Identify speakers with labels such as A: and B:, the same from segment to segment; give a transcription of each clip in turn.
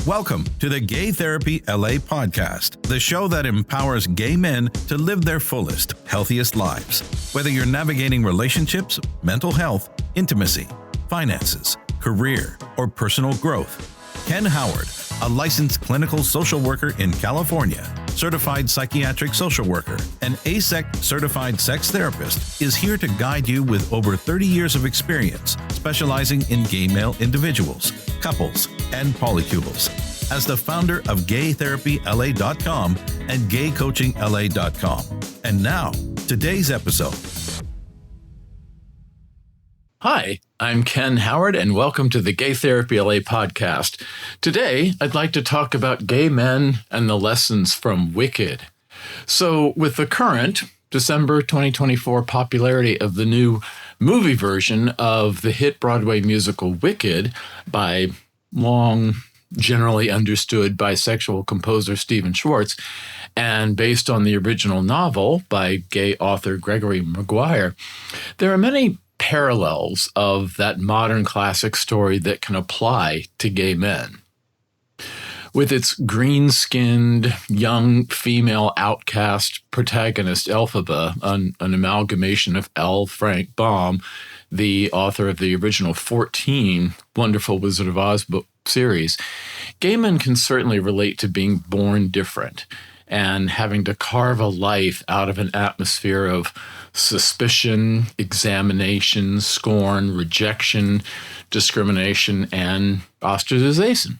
A: Welcome to the Gay Therapy LA podcast, the show that empowers gay men to live their fullest, healthiest lives. Whether you're navigating relationships, mental health, intimacy, finances, career, or personal growth, Ken Howard, a licensed clinical social worker in California, certified psychiatric social worker, and ASEC certified sex therapist, is here to guide you with over 30 years of experience, specializing in gay male individuals, couples, and polycules. As the founder of GayTherapyLA.com and GayCoachingLA.com. And now, today's episode.
B: Hi, I'm Ken Howard, and welcome to the Gay Therapy LA podcast. Today, I'd like to talk about gay men and the lessons from Wicked. So, with the current December 2024 popularity of the new movie version of the hit Broadway musical Wicked by long, generally understood bisexual composer Stephen Schwartz, and based on the original novel by gay author Gregory McGuire, there are many parallels of that modern classic story that can apply to gay men. With its green-skinned, young female outcast protagonist, Elphaba, an amalgamation of L. Frank Baum, the author of the original 14 Wonderful Wizard of Oz book series, gay men can certainly relate to being born different and having to carve a life out of an atmosphere of suspicion, examination, scorn, rejection, discrimination, and ostracization.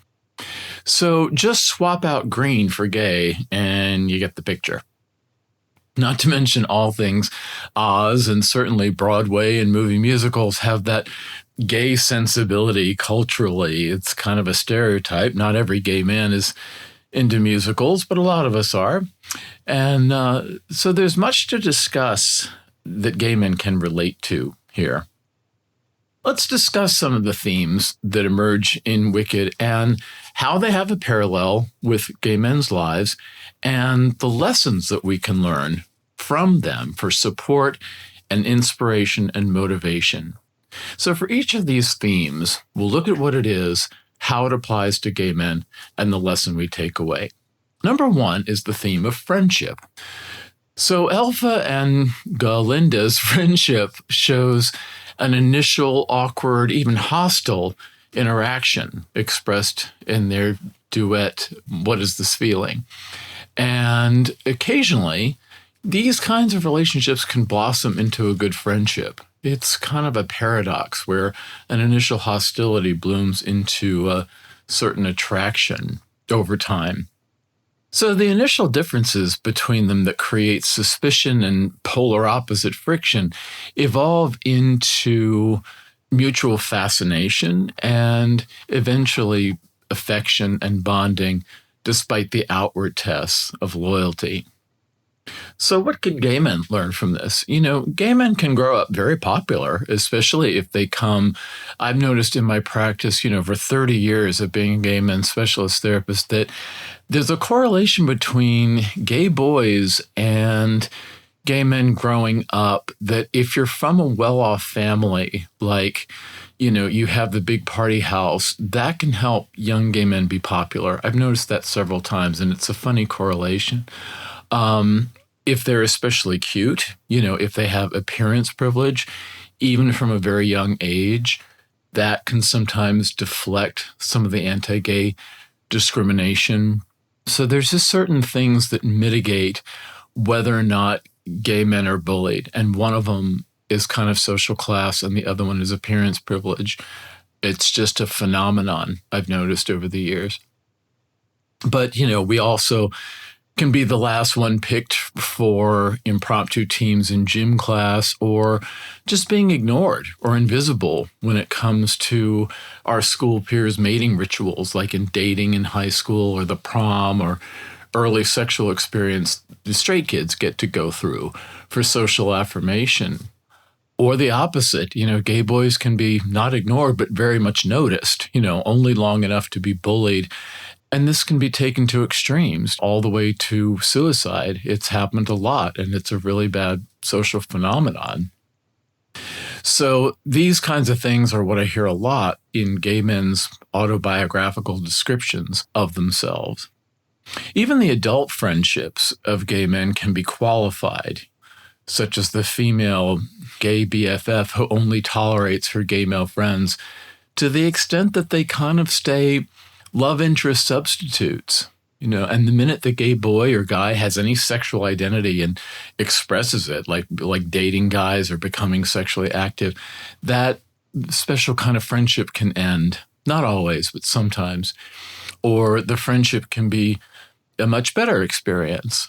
B: So just swap out green for gay and you get the picture. Not to mention all things Oz and certainly Broadway and movie musicals have that gay sensibility culturally. It's kind of a stereotype. Not every gay man is into musicals, but a lot of us are. And so there's much to discuss that gay men can relate to here. Let's discuss some of the themes that emerge in Wicked and how they have a parallel with gay men's lives and the lessons that we can learn from them for support and inspiration and motivation. So for each of these themes, we'll look at what it is, how it applies to gay men, and the lesson we take away. Number one is the theme of friendship. So Elpha and Galinda's friendship shows an initial awkward, even hostile interaction expressed in their duet, What Is This Feeling? And occasionally, these kinds of relationships can blossom into a good friendship. It's kind of a paradox where an initial hostility blooms into a certain attraction over time. So the initial differences between them that create suspicion and polar opposite friction evolve into mutual fascination and eventually affection and bonding despite the outward tests of loyalty. So what can gay men learn from this? You know, gay men can grow up very popular, especially if they come. I've noticed in my practice, for 30 years of being a gay men's specialist therapist, that there's a correlation between gay boys and gay men growing up, that if you're from a well-off family, like, you have the big party house, that can help young gay men be popular. I've noticed that several times, and it's a funny correlation. If they're especially cute, if they have appearance privilege, even from a very young age, that can sometimes deflect some of the anti-gay discrimination. So there's just certain things that mitigate whether or not gay men are bullied. And one of them is kind of social class, and the other one is appearance privilege. It's just a phenomenon I've noticed over the years. But, we also can be the last one picked for impromptu teams in gym class, or just being ignored or invisible when it comes to our school peers' mating rituals, like in dating in high school or the prom or early sexual experience the straight kids get to go through for social affirmation. Or the opposite, gay boys can be not ignored, but very much noticed, only long enough to be bullied. And this can be taken to extremes, all the way to suicide. It's happened a lot, and it's a really bad social phenomenon. So these kinds of things are what I hear a lot in gay men's autobiographical descriptions of themselves. Even the adult friendships of gay men can be qualified, such as the female gay BFF who only tolerates her gay male friends to the extent that they kind of stay love interest substitutes. And the minute the gay boy or guy has any sexual identity and expresses it, like dating guys or becoming sexually active, that special kind of friendship can end. Not always, but sometimes. Or the friendship can be a much better experience.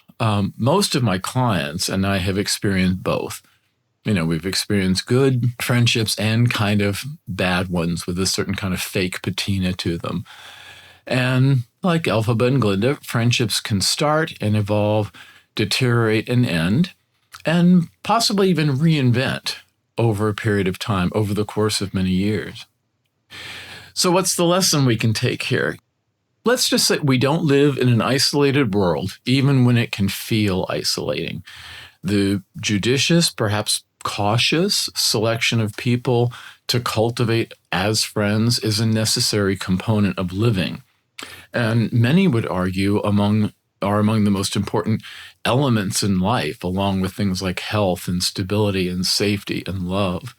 B: Most of my clients and I have experienced both. We've experienced good friendships and kind of bad ones with a certain kind of fake patina to them. And like Elphaba and Glinda, friendships can start and evolve, deteriorate and end, and possibly even reinvent over a period of time, over the course of many years. So what's the lesson we can take here? Let's just say we don't live in an isolated world, even when it can feel isolating. The judicious, perhaps cautious selection of people to cultivate as friends is a necessary component of living. And many would argue are among the most important elements in life, along with things like health and stability and safety and love.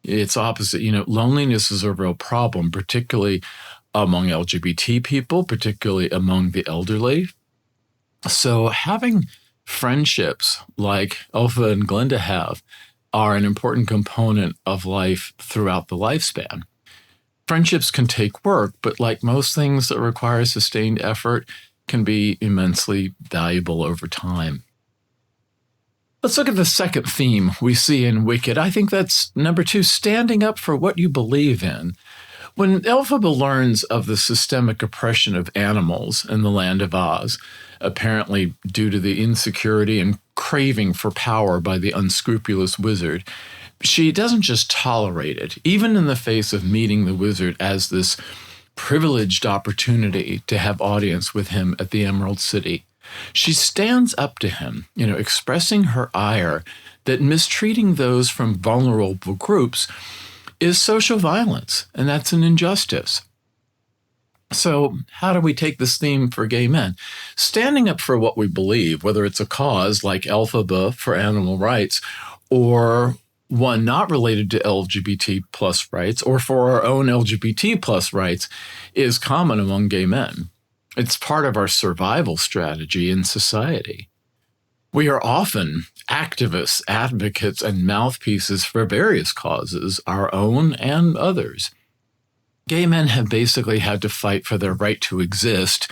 B: It's opposite. Loneliness is a real problem, particularly among LGBT people, particularly among the elderly. So having friendships like Elphaba and Glinda have are an important component of life throughout the lifespan. Friendships can take work, but like most things that require sustained effort, can be immensely valuable over time. Let's look at the second theme we see in Wicked. I think that's number 2, standing up for what you believe in. When Elphaba learns of the systemic oppression of animals in the land of Oz, apparently due to the insecurity and craving for power by the unscrupulous wizard, she doesn't just tolerate it, even in the face of meeting the wizard as this privileged opportunity to have audience with him at the Emerald City. She stands up to him, expressing her ire that mistreating those from vulnerable groups is social violence, and that's an injustice. So how do we take this theme for gay men? Standing up for what we believe, whether it's a cause like Elphaba for animal rights, or one not related to LGBT plus rights, or for our own LGBT plus rights, is common among gay men. It's part of our survival strategy in society. We are often activists, advocates, and mouthpieces for various causes, our own and others. Gay men have basically had to fight for their right to exist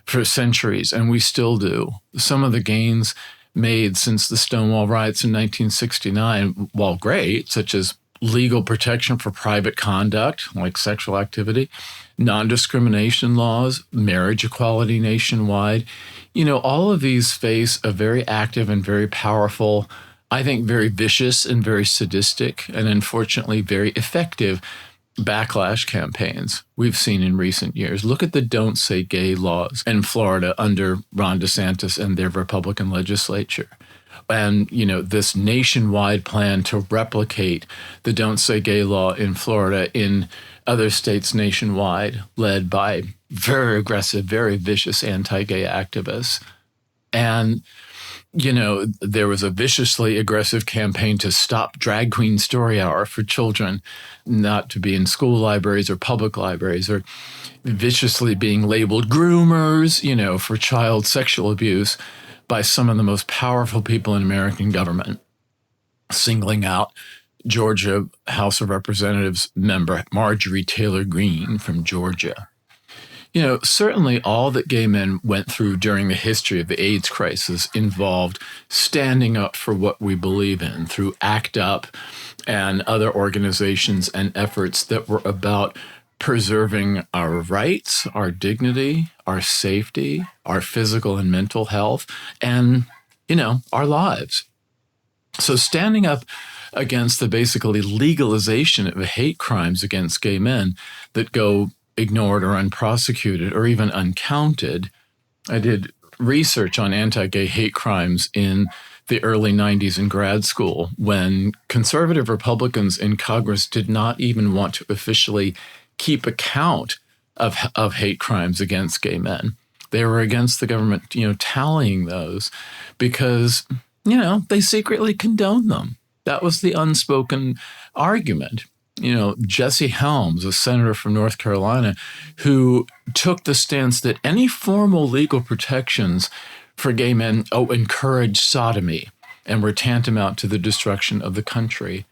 B: for centuries, and we still do. Some of the gains made since the Stonewall riots in 1969, while great, such as legal protection for private conduct, like sexual activity, non-discrimination laws, marriage equality nationwide, all of these face a very active and very powerful, I think very vicious and very sadistic, and unfortunately very effective backlash campaigns we've seen in recent years. Look at the Don't Say Gay laws in Florida under Ron DeSantis and their Republican legislature. And, this nationwide plan to replicate the Don't Say Gay law in Florida in other states nationwide, led by very aggressive, very vicious anti-gay activists. And there was a viciously aggressive campaign to stop drag queen story hour for children not to be in school libraries or public libraries, or viciously being labeled groomers, for child sexual abuse by some of the most powerful people in American government, singling out Georgia House of Representatives member Marjorie Taylor Greene from Georgia. Certainly all that gay men went through during the history of the AIDS crisis involved standing up for what we believe in through ACT UP and other organizations and efforts that were about preserving our rights, our dignity, our safety, our physical and mental health, and, our lives. So standing up against the basically legalization of hate crimes against gay men that go ignored or unprosecuted or even uncounted. I did research on anti-gay hate crimes in the early 90s in grad school when conservative Republicans in Congress did not even want to officially keep account of hate crimes against gay men. They were against the government, tallying those because, they secretly condoned them. That was the unspoken argument. Jesse Helms, a senator from North Carolina, who took the stance that any formal legal protections for gay men, encouraged sodomy and were tantamount to the destruction of the country.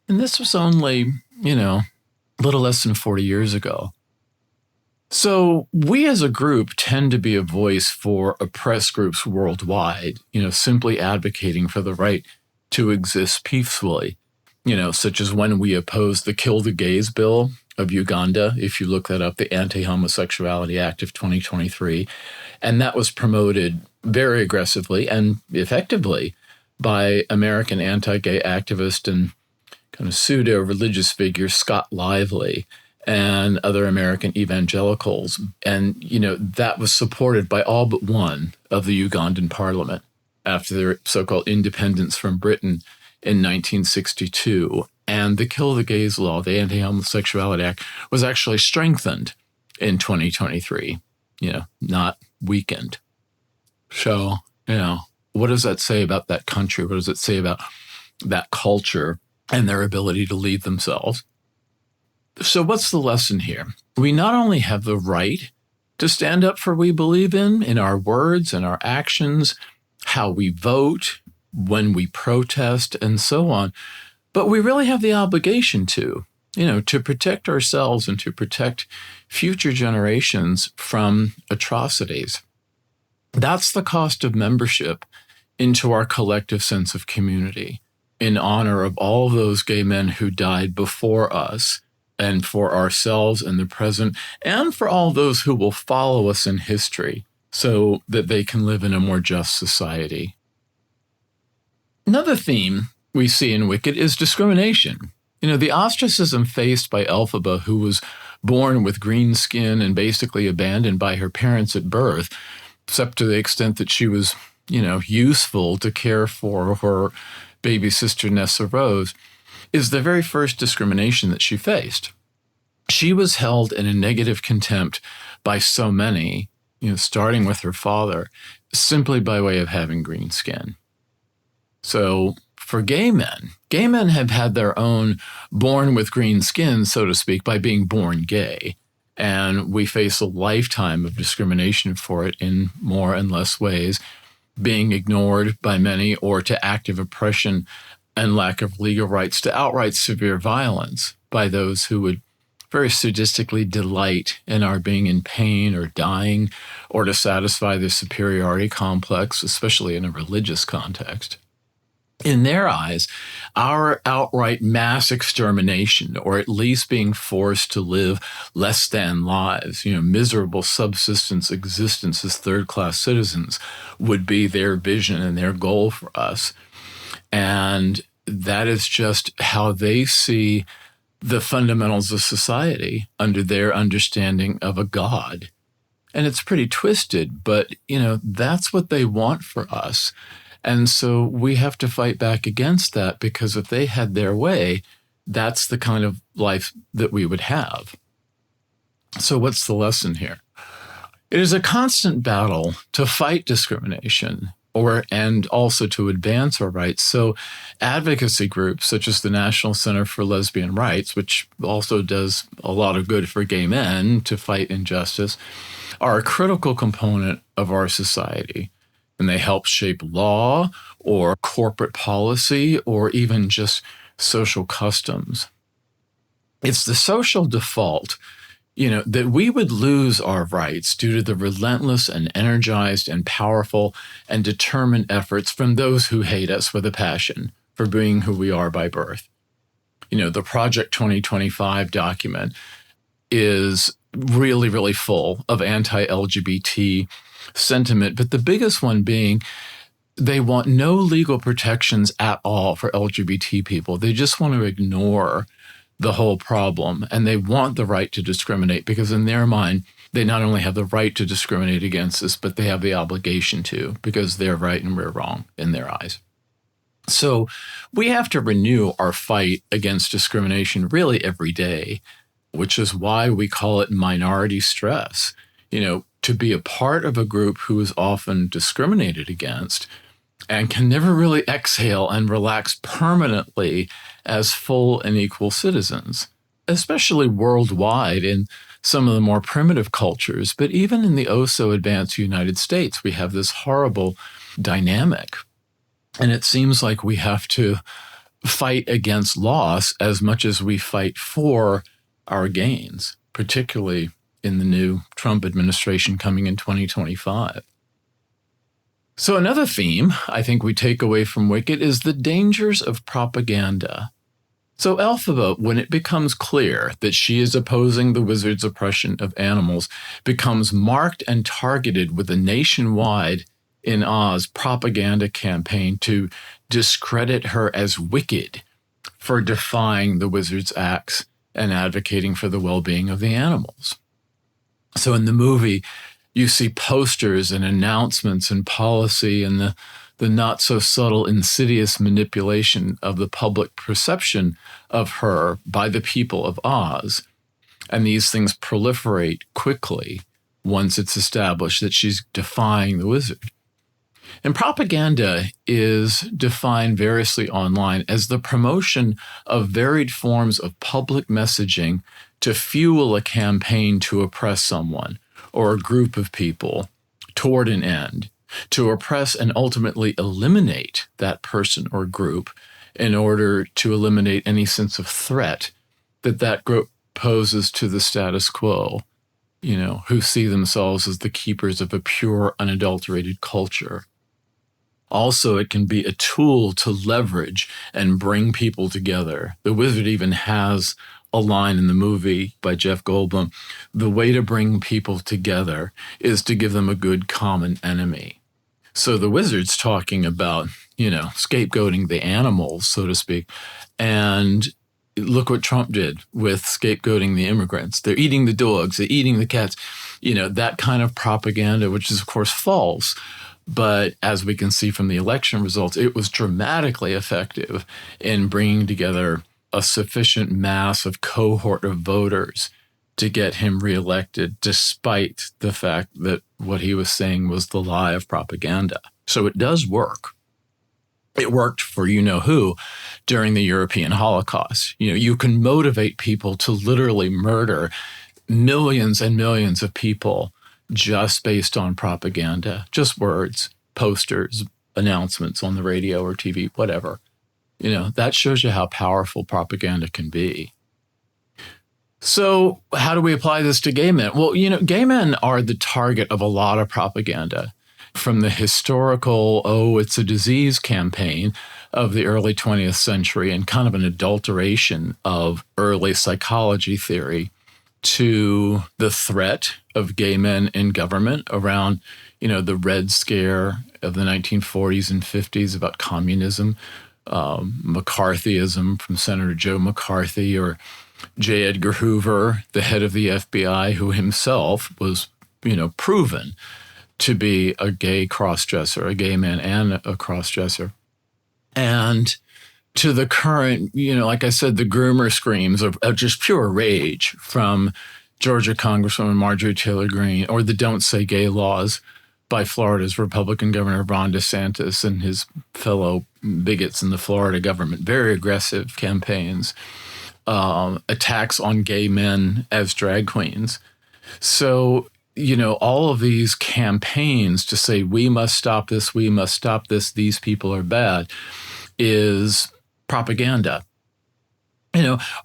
B: And this was only, a little less than 40 years ago. So we as a group tend to be a voice for oppressed groups worldwide, simply advocating for the right to exist peacefully, such as when we opposed the Kill the Gays bill of Uganda, if you look that up, the Anti-Homosexuality Act of 2023. And that was promoted very aggressively and effectively by American anti-gay activist and kind of pseudo-religious figure Scott Lively and other American evangelicals. And, that was supported by all but one of the Ugandan parliament after their so-called independence from Britain in 1962. And the Kill the Gays law, the Anti-Homosexuality Act, was actually strengthened in 2023, not weakened. So, what does that say about that country? What does it say about that culture and their ability to lead themselves? So what's the lesson here? We not only have the right to stand up for what we believe in our words and our actions, how we vote, when we protest, and so on, but we really have the obligation to protect ourselves and to protect future generations from atrocities. That's the cost of membership into our collective sense of community in honor of all those gay men who died before us and for ourselves in the present and for all those who will follow us in history so that they can live in a more just society. Another theme we see in Wicked is discrimination. The ostracism faced by Elphaba, who was born with green skin and basically abandoned by her parents at birth, except to the extent that she was, useful to care for her baby sister Nessa Rose, is the very first discrimination that she faced. She was held in a negative contempt by so many, starting with her father, simply by way of having green skin. So for gay men have had their own born with green skin, so to speak, by being born gay. And we face a lifetime of discrimination for it in more and less ways, being ignored by many or to active oppression and lack of legal rights to outright severe violence by those who would very sadistically delight in our being in pain or dying or to satisfy their superiority complex, especially in a religious context. In their eyes, our outright mass extermination, or at least being forced to live less than lives, miserable subsistence existence as third-class citizens, would be their vision and their goal for us. And that is just how they see the fundamentals of society under their understanding of a God. And it's pretty twisted, but, that's what they want for us. And so we have to fight back against that, because if they had their way, that's the kind of life that we would have. So what's the lesson here? It is a constant battle to fight discrimination and also to advance our rights. So advocacy groups such as the National Center for Lesbian Rights, which also does a lot of good for gay men to fight injustice, are a critical component of our society. And they help shape law or corporate policy or even just social customs. It's the social default, that we would lose our rights due to the relentless and energized and powerful and determined efforts from those who hate us with a passion for being who we are by birth. The Project 2025 document is really, really full of anti-LGBT sentiment, but the biggest one being they want no legal protections at all for LGBT people. They just want to ignore the whole problem, and they want the right to discriminate because in their mind, they not only have the right to discriminate against us, but they have the obligation to, because they're right and we're wrong in their eyes. So we have to renew our fight against discrimination really every day, which is why we call it minority stress. To be a part of a group who is often discriminated against and can never really exhale and relax permanently as full and equal citizens, especially worldwide in some of the more primitive cultures. But even in the oh-so-advanced United States, we have this horrible dynamic. And it seems like we have to fight against loss as much as we fight for our gains, particularly in the new Trump administration coming in 2025. So another theme I think we take away from Wicked is the dangers of propaganda. So Elphaba, when it becomes clear that she is opposing the wizard's oppression of animals, becomes marked and targeted with a nationwide, in Oz, propaganda campaign to discredit her as wicked for defying the wizard's acts and advocating for the well-being of the animals. So in the movie, you see posters and announcements and policy and the not so subtle, insidious manipulation of the public perception of her by the people of Oz. And these things proliferate quickly once it's established that she's defying the wizard. And propaganda is defined variously online as the promotion of varied forms of public messaging to fuel a campaign to oppress someone or a group of people toward an end, to oppress and ultimately eliminate that person or group in order to eliminate any sense of threat that group poses to the status quo, who see themselves as the keepers of a pure, unadulterated culture. Also, it can be a tool to leverage and bring people together. The wizard even has a line in the movie by Jeff Goldblum: the way to bring people together is to give them a good common enemy. So the wizard's talking about, scapegoating the animals, so to speak. And look what Trump did with scapegoating the immigrants. They're eating the dogs, they're eating the cats, that kind of propaganda, which is, of course, false. But as we can see from the election results, it was dramatically effective in bringing together a sufficient mass of cohort of voters to get him reelected, despite the fact that what he was saying was the lie of propaganda. So it does work. It worked for you-know-who during the European Holocaust. You can motivate people to literally murder millions and millions of people just based on propaganda, just words, posters, announcements on the radio or TV, whatever. That shows you how powerful propaganda can be. So how do we apply this to gay men? Well, gay men are the target of a lot of propaganda, from the historical, it's a disease campaign of the early 20th century and kind of an adulteration of early psychology theory, to the threat of gay men in government around, the Red Scare of the 1940s and 50s about communism, McCarthyism from Senator Joe McCarthy, or J. Edgar Hoover, the head of the FBI, who himself was, proven to be a gay crossdresser, a gay man and a crossdresser. And to the current, like I said, the groomer screams of just pure rage from Georgia Congresswoman Marjorie Taylor Greene, or the Don't Say Gay laws by Florida's Republican Governor Ron DeSantis and his fellow bigots in the Florida government. Very aggressive campaigns, attacks on gay men as drag queens. So, all of these campaigns to say, we must stop this, these people are bad, is propaganda.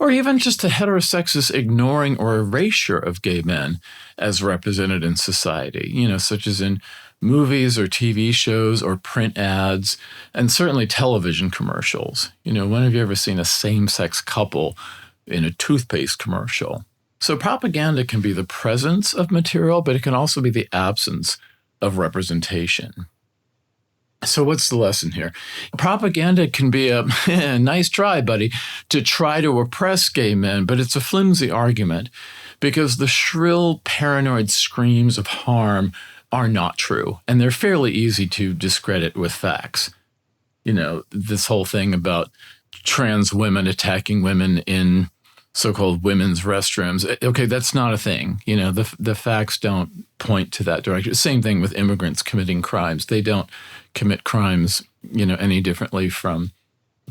B: Or even just a heterosexist ignoring or erasure of gay men as represented in society, such as in movies or TV shows or print ads, and certainly television commercials. When have you ever seen a same-sex couple in a toothpaste commercial? So propaganda can be the presence of material, but it can also be the absence of representation. So what's the lesson here? Propaganda can be a nice try, buddy, to try to oppress gay men, but it's a flimsy argument because the shrill, paranoid screams of harm are not true, and they're fairly easy to discredit with facts. this whole thing about trans women attacking women in so-called women's restrooms. Okay, that's not a thing. The facts don't point to that direction. Same thing with immigrants committing crimes. They don't commit crimes, any differently from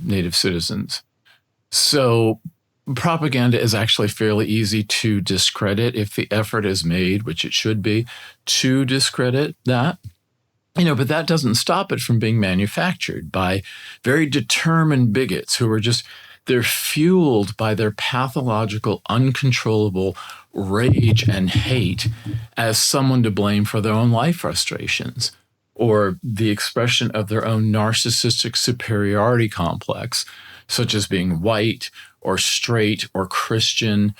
B: native citizens. So propaganda is actually fairly easy to discredit if the effort is made, which it should be, to discredit that. But that doesn't stop it from being manufactured by very determined bigots who are they're fueled by their pathological, uncontrollable rage and hate as someone to blame for their own life frustrations or the expression of their own narcissistic superiority complex, such as being white or straight or Christian,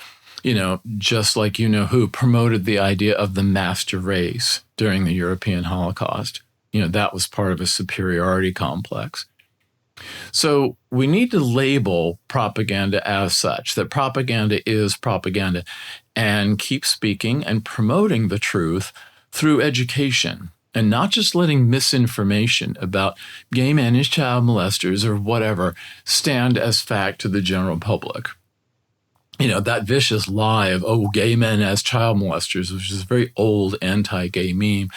B: just like who promoted the idea of the master race during the European Holocaust. That was part of a superiority complex. So we need to label propaganda as such, that propaganda is propaganda, and keep speaking and promoting the truth through education, and not just letting misinformation about gay men as child molesters or whatever stand as fact to the general public. That vicious lie of, gay men as child molesters, which is a very old anti-gay meme,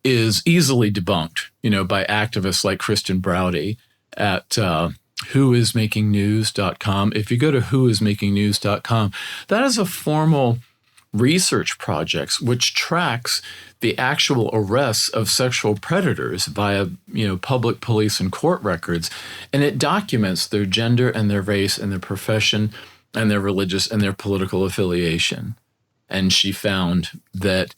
B: is easily debunked, by activists like Kristen Browdy at whoismakingnews.com. If you go to whoismakingnews.com, that is a formal research project which tracks the actual arrests of sexual predators via, public police and court records, and it documents their gender and their race and their profession and their religious and their political affiliation. And she found that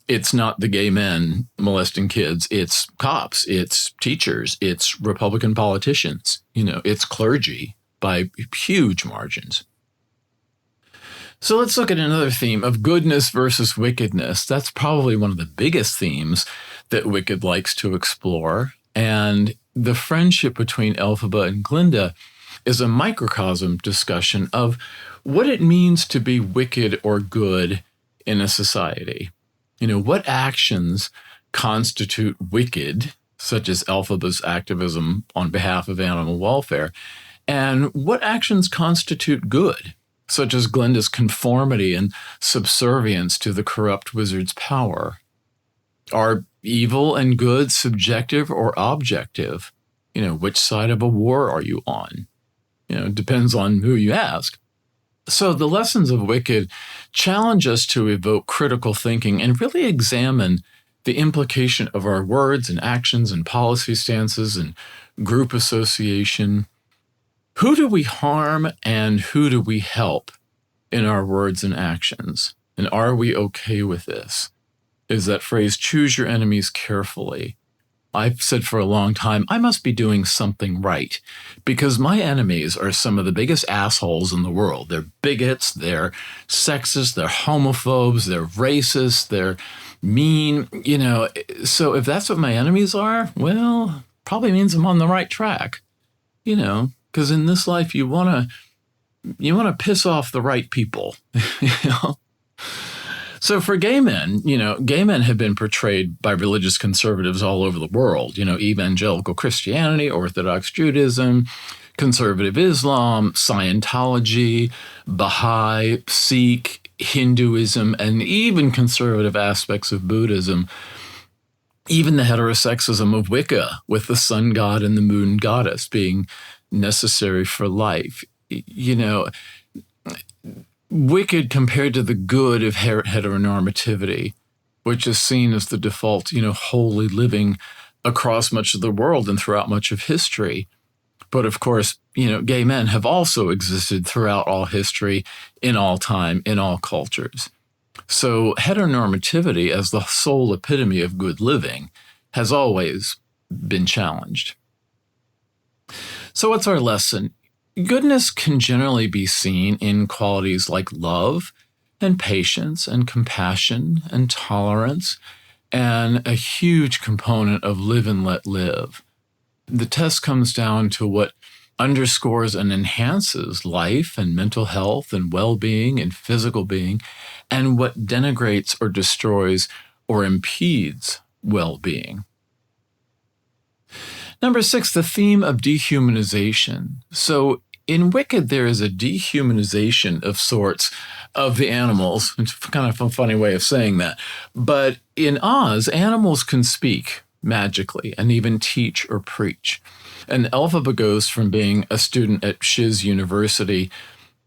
B: it's not the gay men molesting kids. It's cops, it's teachers, it's Republican politicians, it's clergy by huge margins. So let's look at another theme of goodness versus wickedness. That's probably one of the biggest themes that Wicked likes to explore. And the friendship between Elphaba and Glinda is a microcosm discussion of what it means to be wicked or good in a society. What actions constitute wicked, such as Elphaba's activism on behalf of animal welfare, and what actions constitute good, such as Glinda's conformity and subservience to the corrupt wizard's power. Are evil and good subjective or objective? Which side of a war are you on? Depends on who you ask. So the lessons of Wicked challenge us to evoke critical thinking and really examine the implication of our words and actions and policy stances and group association. Who do we harm and who do we help in our words and actions? And are we okay with this? Is that phrase, choose your enemies carefully. I've said for a long time, I must be doing something right because my enemies are some of the biggest assholes in the world. They're bigots, they're sexist, they're homophobes, they're racist, they're mean, So if that's what my enemies are, well, probably means I'm on the right track, because in this life you want to piss off the right people, So for gay men, gay men have been portrayed by religious conservatives all over the world, evangelical Christianity, Orthodox Judaism, conservative Islam, Scientology, Baha'i, Sikh, Hinduism, and even conservative aspects of Buddhism, even the heterosexism of Wicca, with the sun god and the moon goddess being necessary for life. Wicked compared to the good of heteronormativity, which is seen as the default, holy living across much of the world and throughout much of history. But of course, gay men have also existed throughout all history, in all time, in all cultures. So heteronormativity as the sole epitome of good living has always been challenged. So what's our lesson? Goodness can generally be seen in qualities like love and patience and compassion and tolerance, and a huge component of live and let live. The test comes down to what underscores and enhances life and mental health and well-being and physical being, and what denigrates or destroys or impedes well-being. Number 6, the theme of dehumanization. So in Wicked, there is a dehumanization of sorts of the animals. It's kind of a funny way of saying that. But in Oz, animals can speak magically and even teach or preach. And Elphaba goes from being a student at Shiz University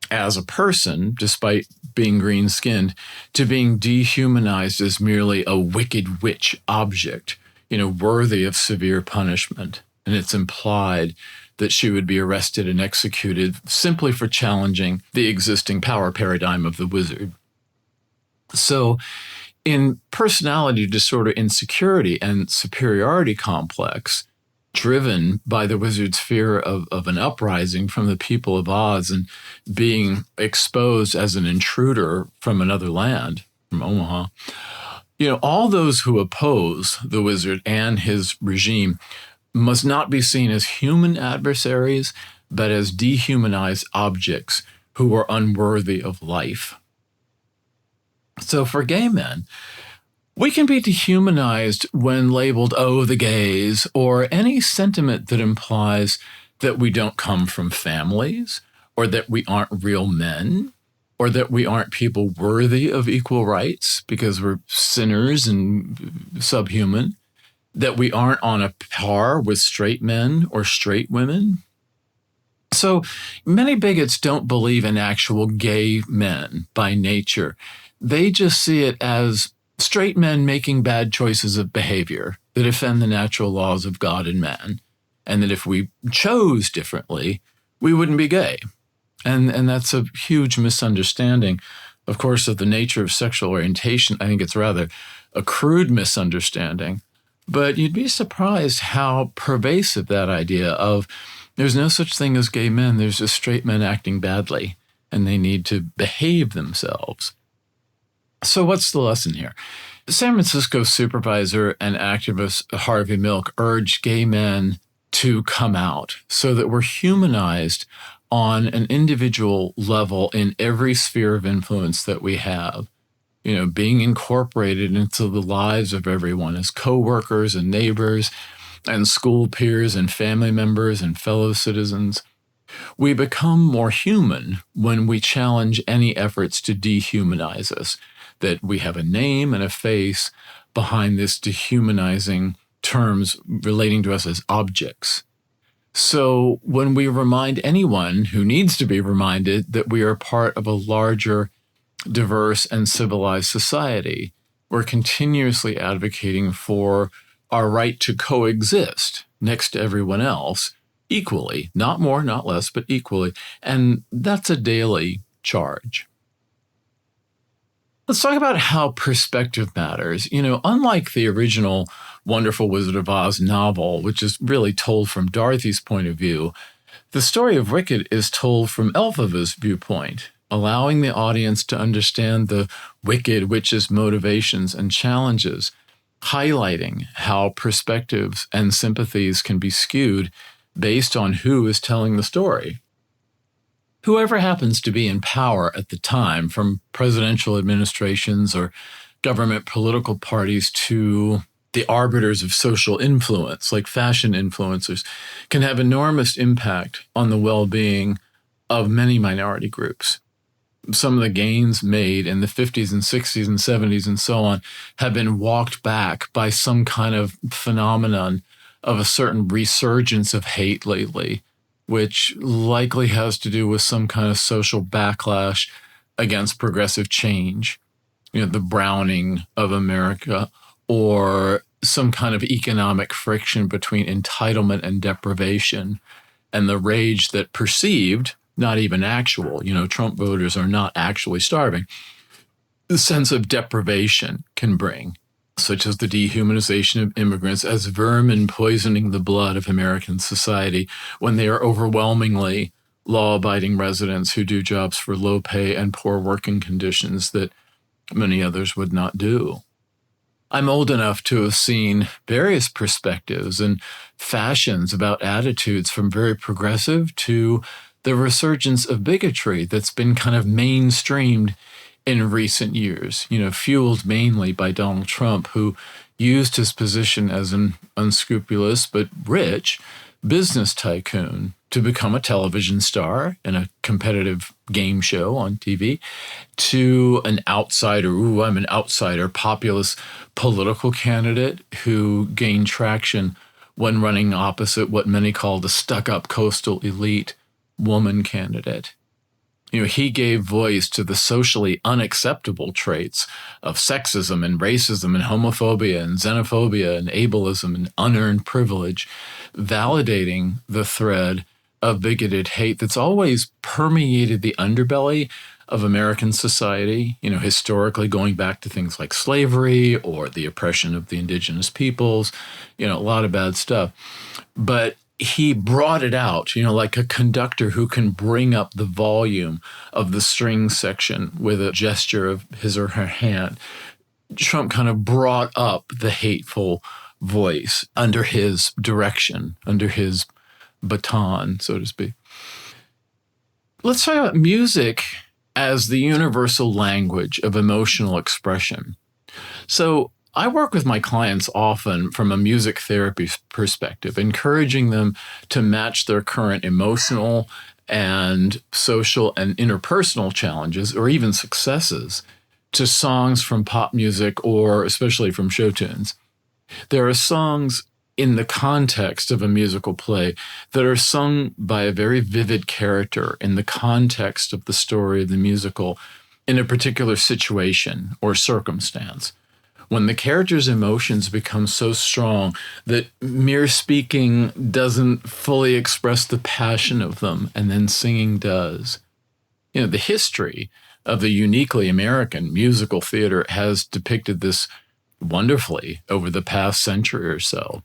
B: as a person, despite being green-skinned, to being dehumanized as merely a wicked witch object, worthy of severe punishment. And it's implied that she would be arrested and executed simply for challenging the existing power paradigm of the wizard. So in personality disorder insecurity and superiority complex, driven by the wizard's fear of an uprising from the people of Oz and being exposed as an intruder from another land, from Omaha, all those who oppose the wizard and his regime must not be seen as human adversaries, but as dehumanized objects who are unworthy of life. So for gay men, we can be dehumanized when labeled, oh, the gays, or any sentiment that implies that we don't come from families, or that we aren't real men, or that we aren't people worthy of equal rights because we're sinners and subhuman, that we aren't on a par with straight men or straight women. So many bigots don't believe in actual gay men by nature. They just see it as straight men making bad choices of behavior that offend the natural laws of God and man, and that if we chose differently, we wouldn't be gay. And that's a huge misunderstanding, of course, of the nature of sexual orientation. I think it's rather a crude misunderstanding. But you'd be surprised how pervasive that idea of there's no such thing as gay men, there's just straight men acting badly, and they need to behave themselves. So what's the lesson here? San Francisco supervisor and activist Harvey Milk urged gay men to come out so that we're humanized on an individual level in every sphere of influence that we have. Being incorporated into the lives of everyone as coworkers and neighbors and school peers and family members and fellow citizens. We become more human when we challenge any efforts to dehumanize us, that we have a name and a face behind this dehumanizing terms relating to us as objects. So when we remind anyone who needs to be reminded that we are part of a larger, diverse, and civilized society, we're continuously advocating for our right to coexist next to everyone else equally, not more, not less, but equally. And that's a daily charge. Let's talk about how perspective matters. Unlike the original Wonderful Wizard of Oz novel, which is really told from Dorothy's point of view, the story of Wicked is told from Elphaba's viewpoint, allowing the audience to understand the wicked witch's motivations and challenges, highlighting how perspectives and sympathies can be skewed based on who is telling the story. Whoever happens to be in power at the time, from presidential administrations or government political parties to the arbiters of social influence, like fashion influencers, can have enormous impact on the well-being of many minority groups. Some of the gains made in the 50s and 60s and 70s and so on have been walked back by some kind of phenomenon of a certain resurgence of hate lately, which likely has to do with some kind of social backlash against progressive change, the browning of America, or some kind of economic friction between entitlement and deprivation, and the rage that perceived, not even actual, Trump voters are not actually starving, the sense of deprivation can bring, such as the dehumanization of immigrants as vermin poisoning the blood of American society when they are overwhelmingly law-abiding residents who do jobs for low pay and poor working conditions that many others would not do. I'm old enough to have seen various perspectives and fashions about attitudes from very progressive to the resurgence of bigotry that's been kind of mainstreamed in recent years, fueled mainly by Donald Trump, who used his position as an unscrupulous but rich business tycoon to become a television star in a competitive game show on TV, to an outsider, I'm an outsider, populist political candidate who gained traction when running opposite what many call the stuck-up coastal elite woman candidate. He gave voice to the socially unacceptable traits of sexism and racism and homophobia and xenophobia and ableism and unearned privilege, validating the thread of bigoted hate that's always permeated the underbelly of American society, historically going back to things like slavery or the oppression of the indigenous peoples, a lot of bad stuff. But he brought it out, like a conductor who can bring up the volume of the string section with a gesture of his or her hand. Trump kind of brought up the hateful voice under his direction, under his baton, so to speak. Let's talk about music as the universal language of emotional expression. So I work with my clients often from a music therapy perspective, encouraging them to match their current emotional and social and interpersonal challenges, or even successes, to songs from pop music or especially from show tunes. There are songs in the context of a musical play that are sung by a very vivid character in the context of the story of the musical in a particular situation or circumstance. When the character's emotions become so strong that mere speaking doesn't fully express the passion of them, and then singing does. The history of the uniquely American musical theater has depicted this wonderfully over the past century or so.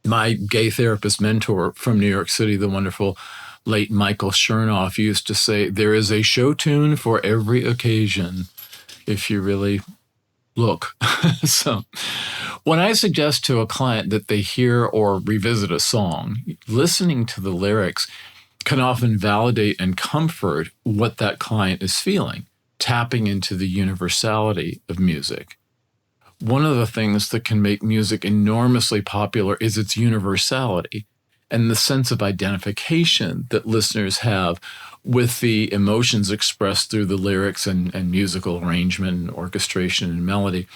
B: My gay therapist mentor from New York City, the wonderful late Michael Chernoff, used to say, there is a show tune for every occasion, if you really look. So when I suggest to a client that they hear or revisit a song, listening to the lyrics can often validate and comfort what that client is feeling, tapping into the universality of music. One of the things that can make music enormously popular is its universality and the sense of identification that listeners have with the emotions expressed through the lyrics and musical arrangement and orchestration and melody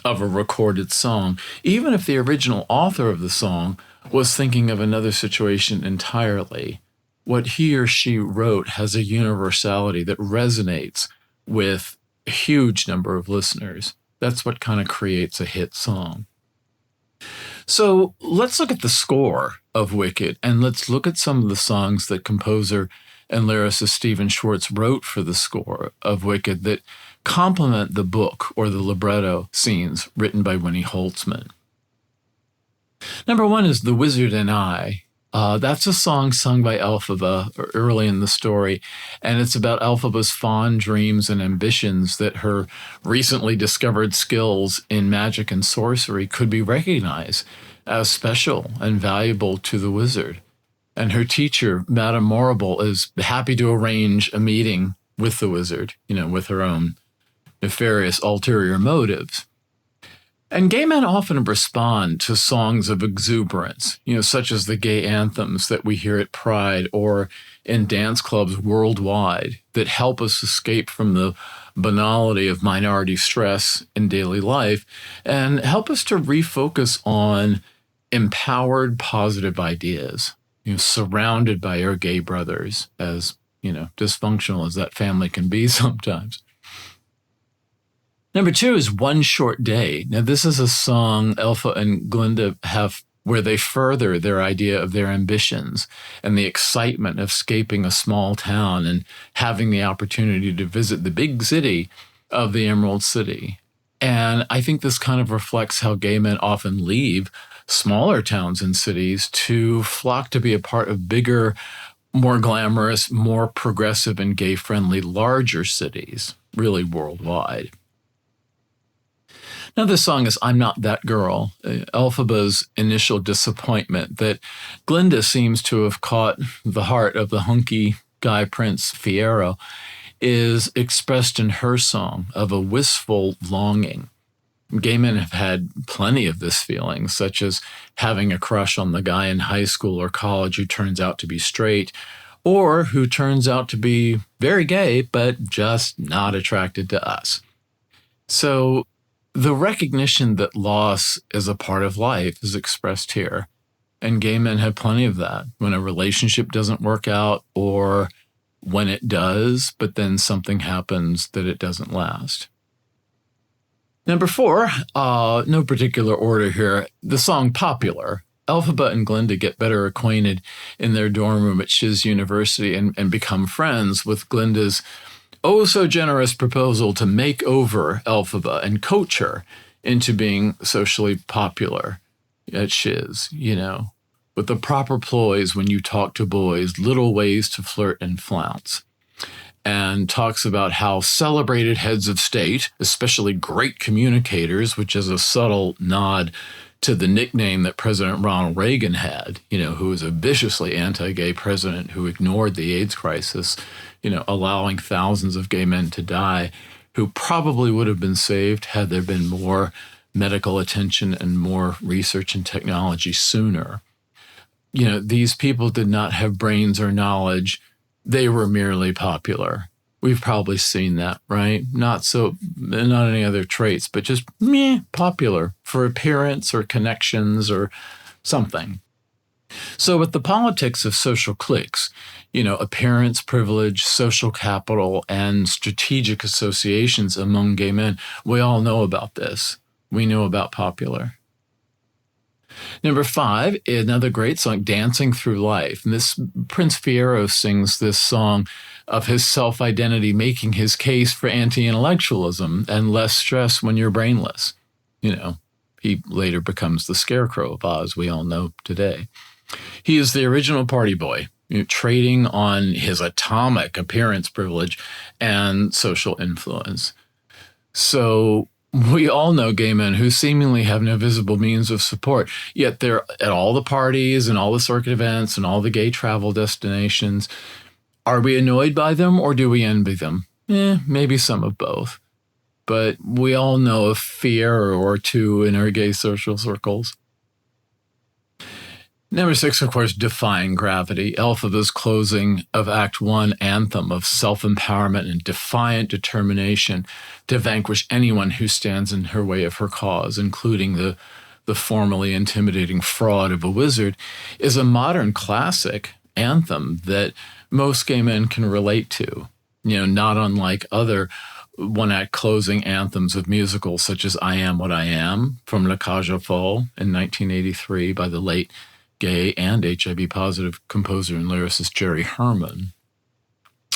B: of a recorded song, even if the original author of the song was thinking of another situation entirely. What he or she wrote has a universality that resonates with a huge number of listeners. That's what kind of creates a hit song. So let's look at the score of Wicked, and let's look at some of the songs that composer and lyricist Stephen Schwartz wrote for the score of Wicked that complement the book or the libretto scenes written by Winnie Holtzman. Number one is The Wizard and I. That's a song sung by Elphaba early in the story, and it's about Elphaba's fond dreams and ambitions that her recently discovered skills in magic and sorcery could be recognized as special and valuable to the wizard. And her teacher, Madame Morrible, is happy to arrange a meeting with the wizard, with her own nefarious ulterior motives. And gay men often respond to songs of exuberance, such as the gay anthems that we hear at Pride or in dance clubs worldwide that help us escape from the banality of minority stress in daily life and help us to refocus on empowered, positive ideas, surrounded by our gay brothers, as, dysfunctional as that family can be sometimes. Number two is One Short Day. Now, this is a song Elpha and Glinda have where they further their idea of their ambitions and the excitement of escaping a small town and having the opportunity to visit the big city of the Emerald City. And I think this kind of reflects how gay men often leave smaller towns and cities to flock to be a part of bigger, more glamorous, more progressive and gay-friendly, larger cities, really worldwide. Now, this song is I'm Not That Girl, Elphaba's initial disappointment that Glinda seems to have caught the heart of the hunky guy prince Fiyero is expressed in her song of a wistful longing. Gay men have had plenty of this feeling, such as having a crush on the guy in high school or college who turns out to be straight, or who turns out to be very gay, but just not attracted to us. So the recognition that loss is a part of life is expressed here. And gay men have plenty of that when a relationship doesn't work out, or when it does, but then something happens that it doesn't last. Number 4, no particular order here, the song Popular. Elphaba and Glinda get better acquainted in their dorm room at Shiz University and become friends with Glinda's oh-so-generous proposal to make over Elphaba and coach her into being socially popular at Shiz, with the proper ploys when you talk to boys, little ways to flirt and flounce. And talks about how celebrated heads of state, especially great communicators, which is a subtle nod to the nickname that President Ronald Reagan had, who was a viciously anti-gay president who ignored the AIDS crisis, allowing thousands of gay men to die, who probably would have been saved had there been more medical attention and more research and technology sooner. These people did not have brains or knowledge. They were merely popular. We've probably seen that, right? Not any other traits, but just popular for appearance or connections or something. So with the politics of social cliques, appearance, privilege, social capital, and strategic associations among gay men, we all know about this. We know about popular. Number 5, another great song, Dancing Through Life. And this Prince Fierro sings this song of his self-identity, making his case for anti-intellectualism and less stress when you're brainless. He later becomes the Scarecrow of Oz, we all know today. He is the original party boy, trading on his atomic appearance privilege and social influence. So we all know gay men who seemingly have no visible means of support, yet they're at all the parties and all the circuit events and all the gay travel destinations. Are we annoyed by them or do we envy them? Maybe some of both. But we all know a fear or two in our gay social circles. Number 6, of course, Defying Gravity, Elphaba's closing of Act 1 anthem of self-empowerment and defiant determination to vanquish anyone who stands in her way of her cause, including the formally intimidating fraud of a wizard, is a modern classic anthem that most gay men can relate to, not unlike other one-act closing anthems of musicals such as I Am What I Am from La Cage aux Folles in 1983 by the late gay and HIV-positive composer and lyricist Jerry Herman.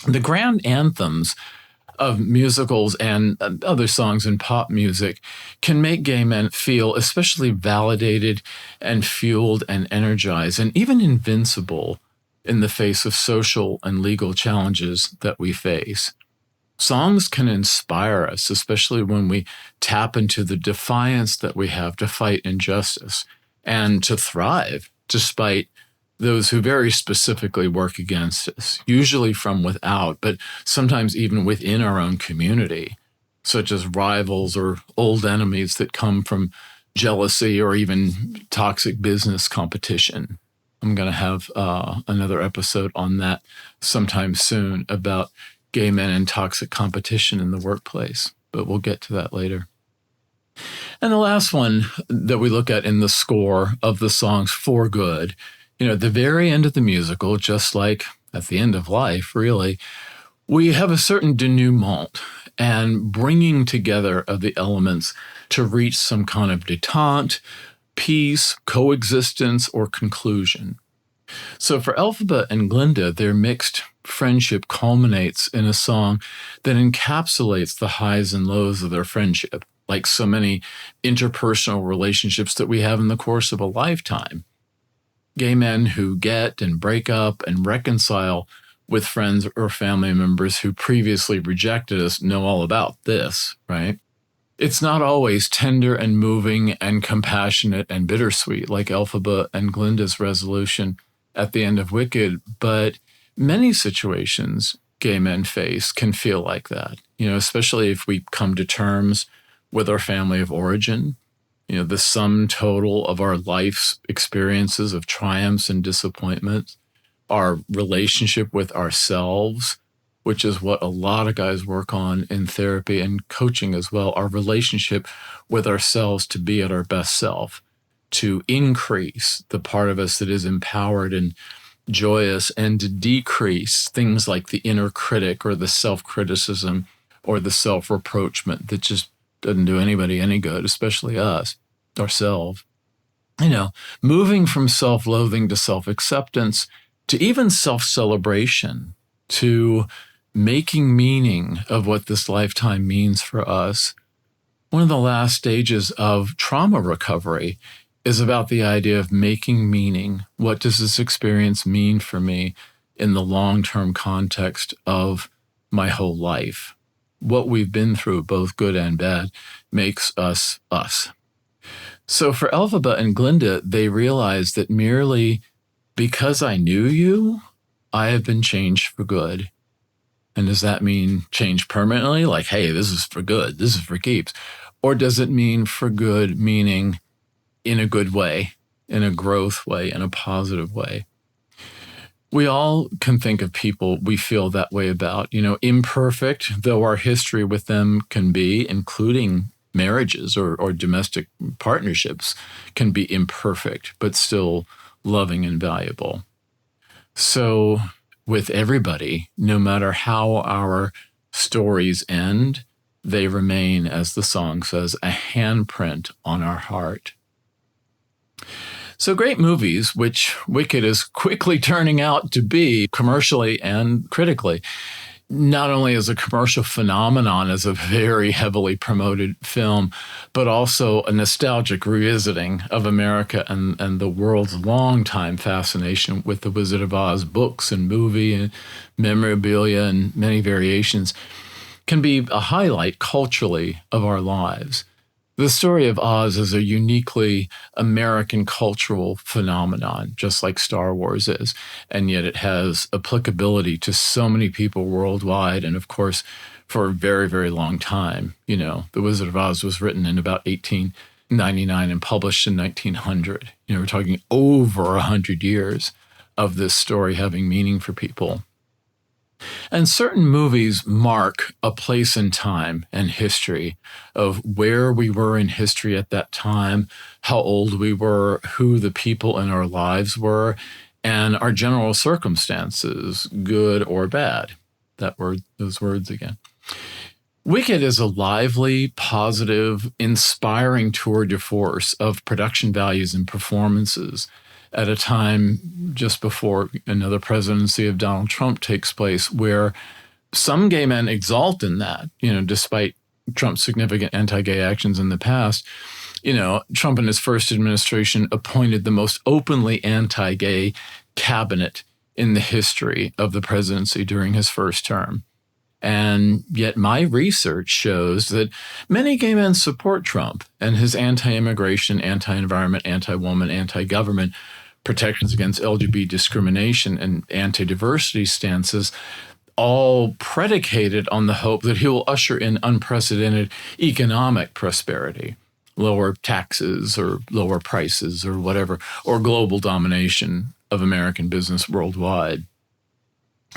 B: The grand anthems of musicals and other songs in pop music can make gay men feel especially validated and fueled and energized and even invincible in the face of social and legal challenges that we face. Songs can inspire us, especially when we tap into the defiance that we have to fight injustice and to thrive despite those who very specifically work against us, usually from without, but sometimes even within our own community, such as rivals or old enemies that come from jealousy or even toxic business competition. I'm going to have another episode on that sometime soon about gay men and toxic competition in the workplace, but we'll get to that later. And the last one that we look at in the score of the songs For Good, at the very end of the musical, just like at the end of life, really, we have a certain denouement and bringing together of the elements to reach some kind of détente, peace, coexistence, or conclusion. So for Elphaba and Glinda, their mixed friendship culminates in a song that encapsulates the highs and lows of their friendship, like so many interpersonal relationships that we have in the course of a lifetime. Gay men who get and break up and reconcile with friends or family members who previously rejected us know all about this, right? It's not always tender and moving and compassionate and bittersweet like Elphaba and Glinda's resolution at the end of Wicked, but many situations gay men face can feel like that, especially if we come to terms with our family of origin, the sum total of our life's experiences of triumphs and disappointments, our relationship with ourselves, which is what a lot of guys work on in therapy and coaching as well, our relationship with ourselves to be at our best self, to increase the part of us that is empowered and joyous, and to decrease things like the inner critic or the self-criticism or the self-reproachment that just doesn't do anybody any good, especially us, ourselves. Moving from self-loathing to self-acceptance to even self-celebration, to making meaning of what this lifetime means for us. One of the last stages of trauma recovery is about the idea of making meaning. What does this experience mean for me in the long-term context of my whole life? What we've been through, both good and bad, makes us us. So for Elphaba and Glinda, they realized that merely because I knew you, I have been changed for good. And does that mean change permanently? Like, hey, this is for good, this is for keeps. Or does it mean for good, meaning in a good way, in a growth way, in a positive way? We all can think of people we feel that way about, imperfect, though our history with them can be, including marriages or domestic partnerships, can be imperfect, but still loving and valuable. So with everybody, no matter how our stories end, they remain, as the song says, a handprint on our heart. So great movies, which Wicked is quickly turning out to be commercially and critically, not only as a commercial phenomenon, as a very heavily promoted film, but also a nostalgic revisiting of America and the world's longtime fascination with the Wizard of Oz books and movie and memorabilia and many variations, can be a highlight culturally of our lives. The story of Oz is a uniquely American cultural phenomenon, just like Star Wars is, and yet it has applicability to so many people worldwide, and of course, for a very, very long time. The Wizard of Oz was written in about 1899 and published in 1900. We're talking over 100 years of this story having meaning for people. And certain movies mark a place in time and history of where we were in history at that time, how old we were, who the people in our lives were, and our general circumstances, good or bad. Those words again. Wicked is a lively, positive, inspiring tour de force of production values and performances at a time just before another presidency of Donald Trump takes place, where some gay men exalt in that, despite Trump's significant anti-gay actions in the past. Trump in his first administration appointed the most openly anti-gay cabinet in the history of the presidency during his first term. And yet my research shows that many gay men support Trump and his anti-immigration, anti-environment, anti-woman, anti-government protections against LGBT discrimination and anti-diversity stances, all predicated on the hope that he will usher in unprecedented economic prosperity, lower taxes or lower prices or whatever, or global domination of American business worldwide.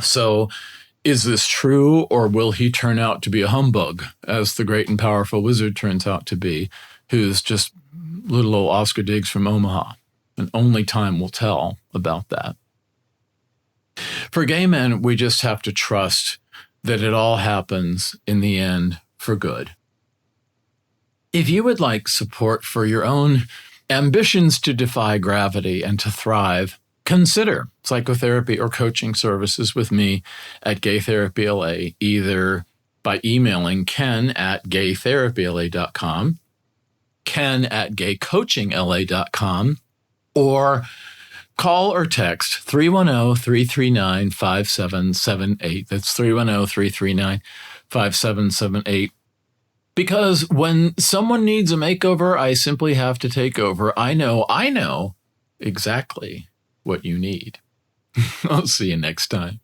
B: So is this true, or will he turn out to be a humbug, as the great and powerful wizard turns out to be, who's just little old Oscar Diggs from Omaha? And only time will tell about that. For gay men, we just have to trust that it all happens in the end for good. If you would like support for your own ambitions to defy gravity and to thrive, consider psychotherapy or coaching services with me at Gay Therapy LA, either by emailing ken@gaytherapyla.com, ken@gaycoachingla.com, or call or text 310-339-5778. That's 310-339-5778. Because when someone needs a makeover, I simply have to take over. I know exactly what you need. I'll see you next time.